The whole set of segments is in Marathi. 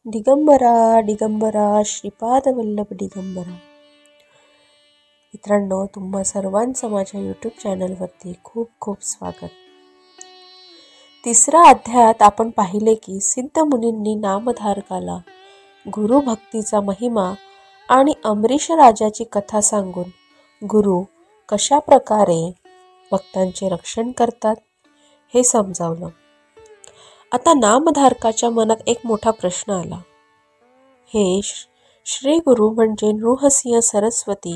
दिगंबरा दिगंबरा श्रीपाद वल्लभ दिगंबरा. मित्रांनो, तुम्हा सर्वांचं माझ्या यूट्यूब चॅनलवरती खूप खूप स्वागत. तिसऱ्या अध्यायात आपण पाहिले की सिद्ध मुनींनी नामधारकाला गुरुभक्तीचा महिमा आणि अमरीश राजाची कथा सांगून गुरु कशा प्रकारे भक्तांचे रक्षण करतात हे समजावलं. आता नामधारकाच्या मनात एक मोठा प्रश्न आला. हे श्री गुरु म्हणजे नृसिंह सरस्वती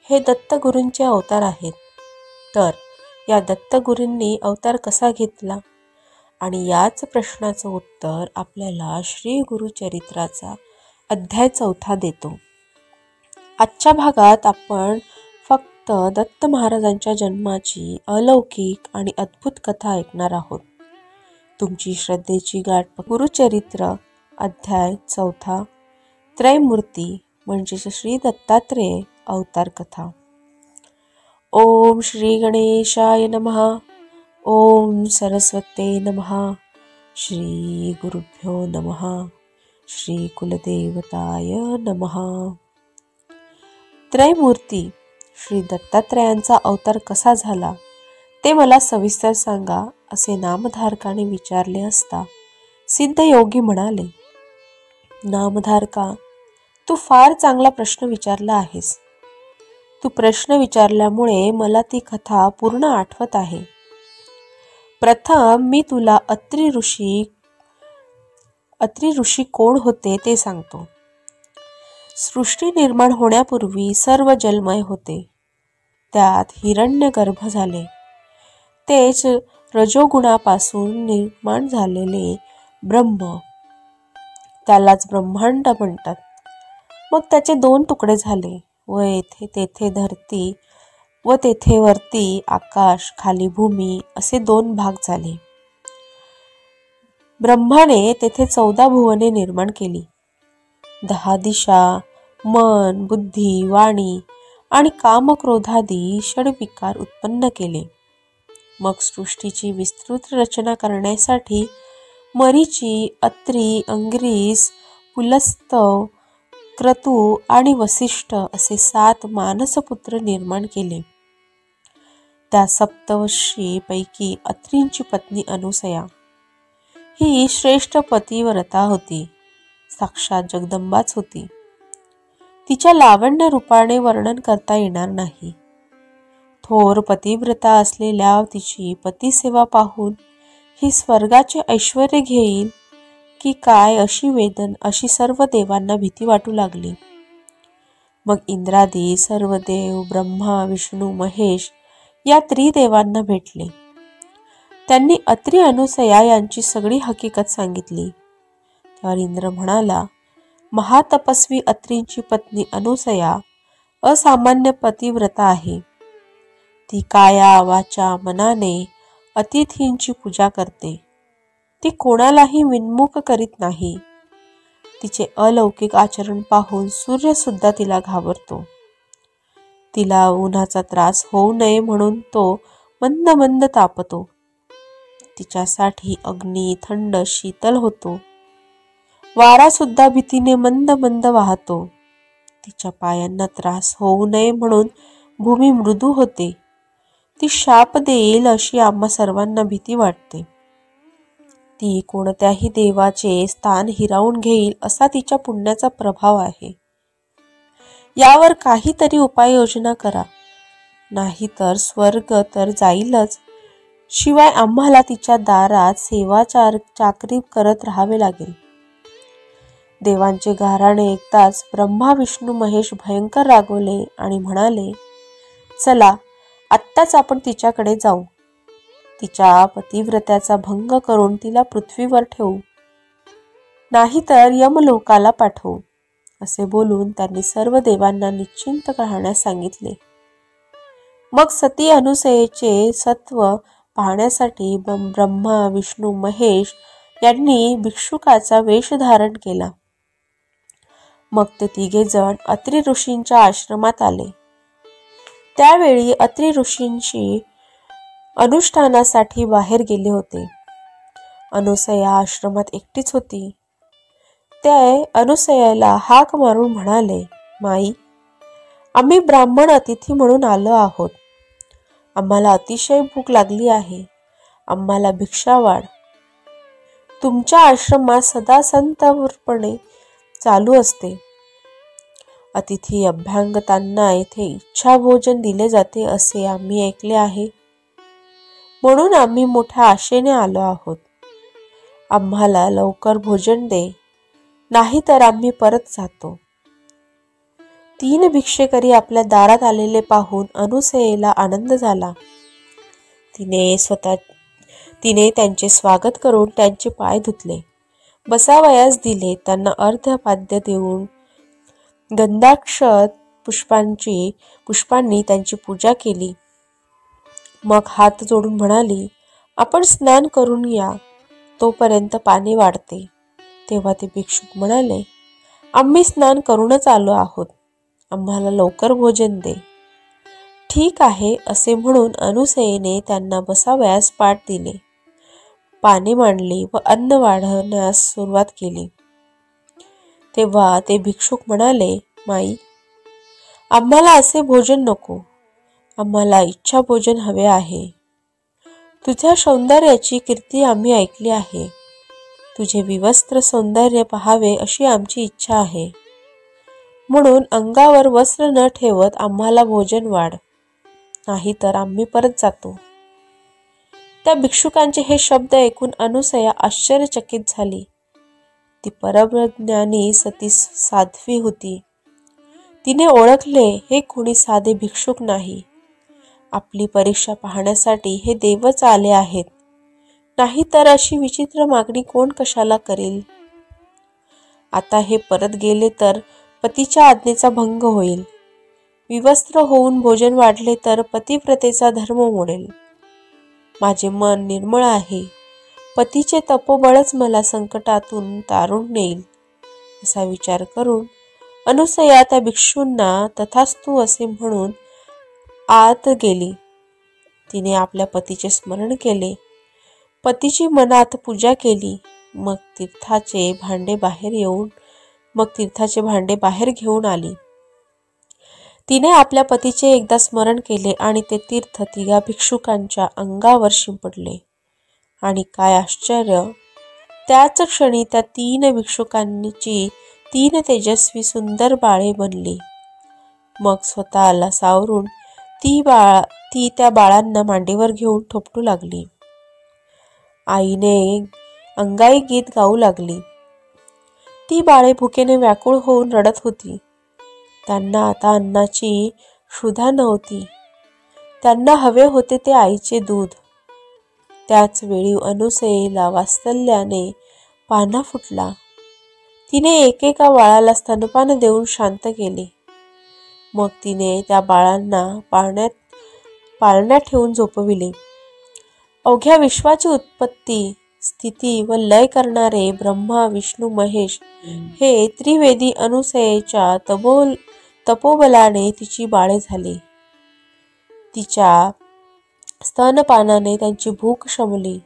हे दत्तगुरूंचे अवतार आहेत. तर या दत्तगुरूंनी अवतार कसा घेतला? आणि याच प्रश्नाचं उत्तर आपल्याला श्री गुरुचरित्राचा अध्याय 4 देतो. आजच्या भागात आपण फक्त दत्त महाराजांच्या जन्माची अलौकिक आणि अद्भुत कथा ऐकणार आहोत. तुमची श्रद्धेची गाठ गुरुचरित्र अध्याय 4 त्रैमूर्ती म्हणजेच श्री दत्तात्रेय अवतार कथा. ओम श्री गणेशाय नमः. ओम सरस्वते नमः. श्री गुरुभ्यो नमः. श्री कुलदेवताय नमः. त्रैमूर्ती श्री दत्तात्रेयांचा अवतार कसा झाला ते मला सविस्तर सांगा असे नामधारकाने विचारले असता सिद्ध योगी म्हणाले, नामधारका, तू फार चांगला प्रश्न विचारला आहेस. तू प्रश्न विचारल्यामुळे मला ती कथा पूर्ण आठवत आहे. प्रथम मी तुला अत्री ऋषी कोण होते ते सांगतो. सृष्टी निर्माण होण्यापूर्वी सर्व जलमय होते. त्यात हिरण्यगर्भ झाले. तेच रजोगुणापासून निर्माण झालेले ब्रह्म, त्यालाच ब्रह्मांड म्हणतात. मग त्याचे 2 तुकडे झाले व तेथे धरती व तेथे वरती आकाश, खाली भूमी असे 2 भाग झाले. ब्रह्माने तेथे 14 भुवने निर्माण केली. 10 दिशा, मन, बुद्धी, वाणी आणि कामक्रोधादी षड्विकार उत्पन्न केले. मग सृष्टीची विस्तृत रचना करण्यासाठी मरीची, अत्री, अंगिरीस, पुलस्तव, क्रतू आणि वसिष्ठ असे 7 मानसपुत्र निर्माण केले. त्या सप्तर्षी पैकी अत्रींची पत्नी अनुसया ही श्रेष्ठ पतिव्रता होती. साक्षात जगदंबाच होती. तिच्या लावण्य रूपाने वर्णन करता येणार नाही. थोर पतिव्रता असलेल्या तिची पतिसेवा पाहून ही स्वर्गाचे ऐश्वर्य घेईल की काय अशी सर्व देवांना भीती वाटू लागली. मग इंद्रादी सर्व देव ब्रह्मा, विष्णू, महेश या त्रिदेवांना भेटले. त्यांनी अत्री, अनुसया यांची सगळी हकीकत सांगितली. त्यावर इंद्र म्हणाला, महातपस्वी अत्रींची पत्नी अनुसया असामान्य पतिव्रता आहे. ती काया, वाचा, मनाने अतिथींची पूजा करते. ती कोणालाही विन्मुख करीत नाही. तिचे अलौकिक आचरण पाहून सूर्य सुद्धा तिला घाबरतो. तिला उन्हाचा त्रास होऊ नये म्हणून तो मंद मंद तापतो. तिच्यासाठी अग्नी थंड शीतल होतो. वारा सुद्धा भीतीने मंद मंद वाहतो. तिच्या पायांना त्रास होऊ नये म्हणून भूमी मृदू होते. ती शाप देईल अशी आम्हा सर्वांना भीती वाटते. ती कोणत्याही देवाचे स्थान हिरावून घेईल असा तिच्या पुण्याचा प्रभाव आहे. यावर काहीतरी उपाययोजना करा, नाही तर स्वर्ग तर जाईलच, शिवाय आम्हाला तिच्या दारात सेवा चाकरी करत राहावे लागेल. देवांचे गाऱ्हाणे ऐकताच ब्रह्मा, विष्णू, महेश भयंकर रागवले आणि म्हणाले, चला आत्ताच आपण तिच्याकडे जाऊ. तिच्या पतिव्रत्याचा भंग करून तिला पृथ्वीवर ठेवू, नाहीतर यमलोकाला पाठवू. असे बोलून त्यांनी सर्व देवांना निश्चिंत राहण्यास सांगितले. मग सती अनुसयेचे सत्व पाहण्यासाठी ब्रह्मा, विष्णू, महेश यांनी भिक्षुकाचा वेश धारण केला. मग ते 3 जण अत्री ऋषींच्या आश्रमात आले. त्यावेळी अत्री ऋषींशी अनुष्ठानासाठी बाहेर गेले होते. अनुसया आश्रमात एकटीच होती. ते अनुसयाला हाक मारून म्हणाले, माई, आम्ही ब्राह्मण अतिथी म्हणून आलो आहोत. आम्हाला अतिशय भूक लागली आहे. आम्हाला भिक्षा वाढ. तुमच्या आश्रमात सदा संतपणे चालू असते. अतिथी अभ्यागतांना येथे इच्छा भोजन दिले जाते असे आम्ही ऐकले आहे. म्हणून आम्ही मोठ्या आशेने आलो आहोत. आम्हाला लवकर भोजन दे, नाही तर आम्ही परत जातो. 3 भिक्षेकरी आपल्या दारात आलेले पाहून अनुसयेला आनंद झाला. तिने त्यांचे स्वागत करून त्यांचे पाय धुतले, बसावयास दिले. त्यांना अर्धपाद्य देऊन गंधाक्षत पुष्पांनी त्यांची पूजा केली. मग हात जोडून म्हणाली, आपण स्नान करून या, तोपर्यंत पाणी वाढते. तेव्हा ते भिक्षुक म्हणाले, आम्ही स्नान करूनच आलो आहोत. आम्हाला लवकर भोजन दे. ठीक आहे असे म्हणून अनुसयेने त्यांना बसावयास पाट दिले, पाने मांडली व अन्न वाढवण्यास सुरुवात केली. तेव्हा ते भिक्षुक म्हणाले, माई, आम्हाला असे भोजन नको. आम्हाला इच्छा भोजन हवे आहे. तुझ्या सौंदर्याची कीर्ती आम्ही ऐकली आहे. तुझे विवस्त्र सौंदर्य पहावे अशी आमची इच्छा आहे. म्हणून अंगावर वस्त्र न ठेवत आम्हाला भोजन वाढ, नाही तर आम्ही परत जातो. त्या भिक्षुकांचे हे शब्द ऐकून अनुसया आश्चर्यचकित झाली. ती परमज्ञानी सती साध्वी होती. तिने ओळखले, हे कोणी साधे भिक्षुक नाही. आपली परीक्षा पाहण्यासाठी हे देवच आले आहेत. नाही तर अशी विचित्र मागणी कोण कशाला करेल. आता हे परत गेले तर पतीच्या आज्ञेचा भंग होईल. विवस्त्र होऊन भोजन वाढले तर पतिव्रतेचा धर्म मोडेल. माझे मन निर्मळ आहे. पतीचे तपोबळच मला संकटातून तारून नेईल. असा विचार करून अनुसया त्या भिक्षूंना तथास्तु असे म्हणून आत गेली. तिने आपल्या पतीचे स्मरण केले, पतीची मनात पूजा केली. मग तीर्थाचे भांडे बाहेर घेऊन आली. तिने आपल्या पतीचे एकदा स्मरण केले आणि ते तीर्थ 3 भिक्षुकांच्या अंगावर शिंपडले. आणि काय आश्चर्य, त्याच क्षणी त्या 3 भिक्षुकांची 3 तेजस्वी सुंदर बाळे बनली. मग स्वतःला सावरून ती त्या बाळांना मांडीवर घेऊन थोपटू लागली. आईने अंगाई गीत गाऊ लागली. ती बाळे भुकेने व्याकुळ होऊन रडत होती. त्यांना आता अन्नाची क्षुधा नव्हती. त्यांना हवे होते ते आईचे दूध. त्याच वेळी अनुसयेला वात्सल्याने पान्हा फुटला. तिने एकेका बाळाला स्तनपान देऊन शांत केले. मग तिने त्या बाळांना पाळण्यात ठेवून झोपविले. अवघ्या विश्वाची उत्पत्ती, स्थिती व लय करणारे ब्रह्मा, विष्णू, महेश हे त्रिवेदी अनुसयेच्या तपोबलाने तिची बाळे झाली. तिच्या स्तनपानाने त्यांची भूक शमली.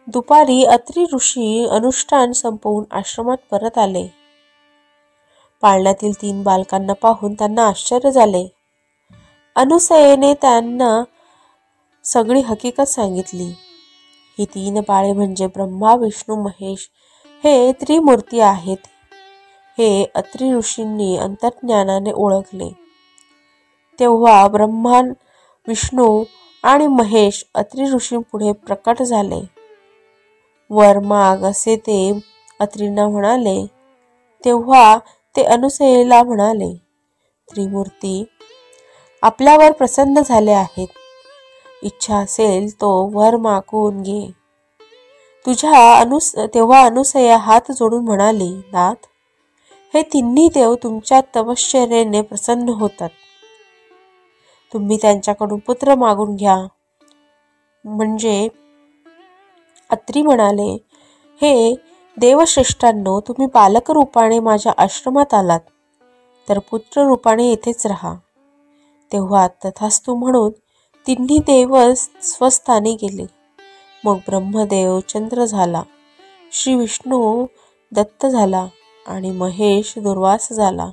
दुपारी अत्री ऋषी अनुष्ठान संपवून आश्रमात परत आले. पाळण्यातील 3 बालकांना पाहून त्यांना आश्चर्य झाले. अनुसयेने त्यांना सगळी हकीकत सांगितली. ही 3 बाळे म्हणजे ब्रह्मा, विष्णू, महेश हे त्रिमूर्ती आहेत. हे अत्री ऋषींनी अंतर्ज्ञानाने ओळखले. तेव्हा ब्रह्मा, विष्णू आणि महेश अत्री ऋषींपुढे प्रकट झाले. वर माग असे ते अत्रींना म्हणाले. तेव्हा ते अनुसयेला म्हणाले, त्रिमूर्ती आपल्यावर प्रसन्न झाले आहेत. इच्छा असेल तो वर मागून घे. तेव्हा अनुसया हात जोडून म्हणाली, नाथ, हे 3 देव तुमच्या तपश्चर्येने प्रसन्न होतात. तुम्ही त्यांच्याकडून पुत्र मागून घ्या. म्हणजे अत्री म्हणाले, हे देवश्रेष्ठांनो, तुम्ही बालक रूपाने माझ्या आश्रमात आलात तर पुत्र रूपाने येथेच राहा. तेव्हा तथास्तु म्हणून 3 देव स्वस्थानी गेले. मग ब्रह्मदेव चंद्र झाला. श्री विष्णू दत्त झाला आणि महेश दुर्वास झाला.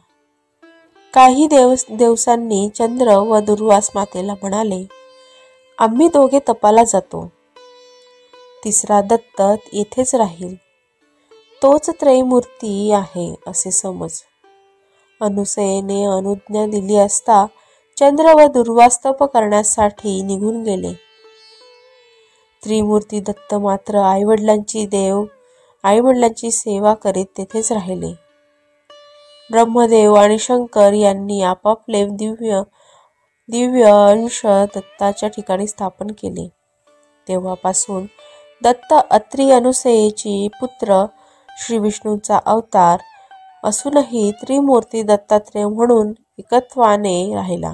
काही दिवसांनी चंद्र व दुर्वास मातेला म्हणाले, आम्ही दोघे तपाला जातो. तिसरा दत्त येथेच राहील. तोच त्रयमूर्ती आहे असे समज. अनुसयेने अनुज्ञा दिली असता चंद्र व दुर्वास तप करण्यासाठी निघून गेले. त्रिमूर्ती दत्त मात्र आईवडिलांची सेवा करीत तेथेच राहिले. ब्रह्मदेव आणि शंकर यांनी आपापले दिव्य अंश दत्ताच्या ठिकाणी स्थापन केले. तेव्हापासून दत्त अत्रि अनुसयेची पुत्र श्री विष्णूंचा अवतार असूनही त्रिमूर्ती दत्तात्रेय म्हणून एकत्वाने राहिला.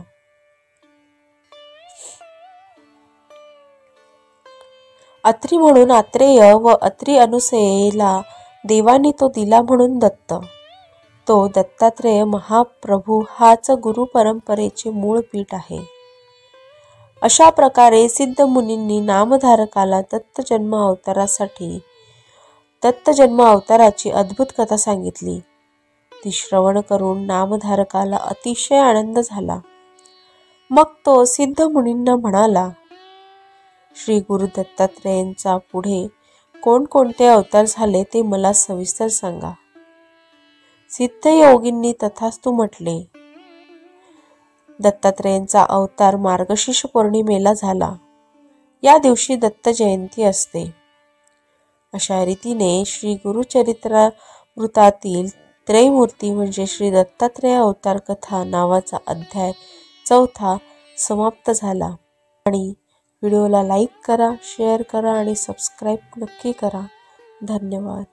अत्रि म्हणून आत्रेय व अत्रि अनुसयेला देवानी तो दिला म्हणून दत्त. तो दत्तात्रेय महाप्रभू हाच गुरु परंपरेचे मूळ पीठ आहे. अशा प्रकारे सिद्ध मुनींनी नामधारकाला दत्त जन्म अवताराची अद्भुत कथा सांगितली. ती श्रवण करून नामधारकाला अतिशय आनंद झाला. मग तो सिद्ध मुनींना म्हणाला, श्री गुरु दत्तात्रेयांचा पुढे कोणकोणते अवतार झाले ते मला सविस्तर सांगा. सिद्ध योगींनी तथास्तु म्हटले. दत्तात्रेयांचा अवतार मार्गशीर्ष पौर्णिमेला झाला. या दिवशी दत्त जयंती असते. अशा रीतीने श्री गुरुचरित्रामृतातील त्रयमूर्ती म्हणजे श्री दत्तात्रेय अवतार कथा नावाचा अध्याय 4 समाप्त झाला. आणि व्हिडिओला लाईक करा, शेअर करा आणि सबस्क्राईब नक्की करा. धन्यवाद.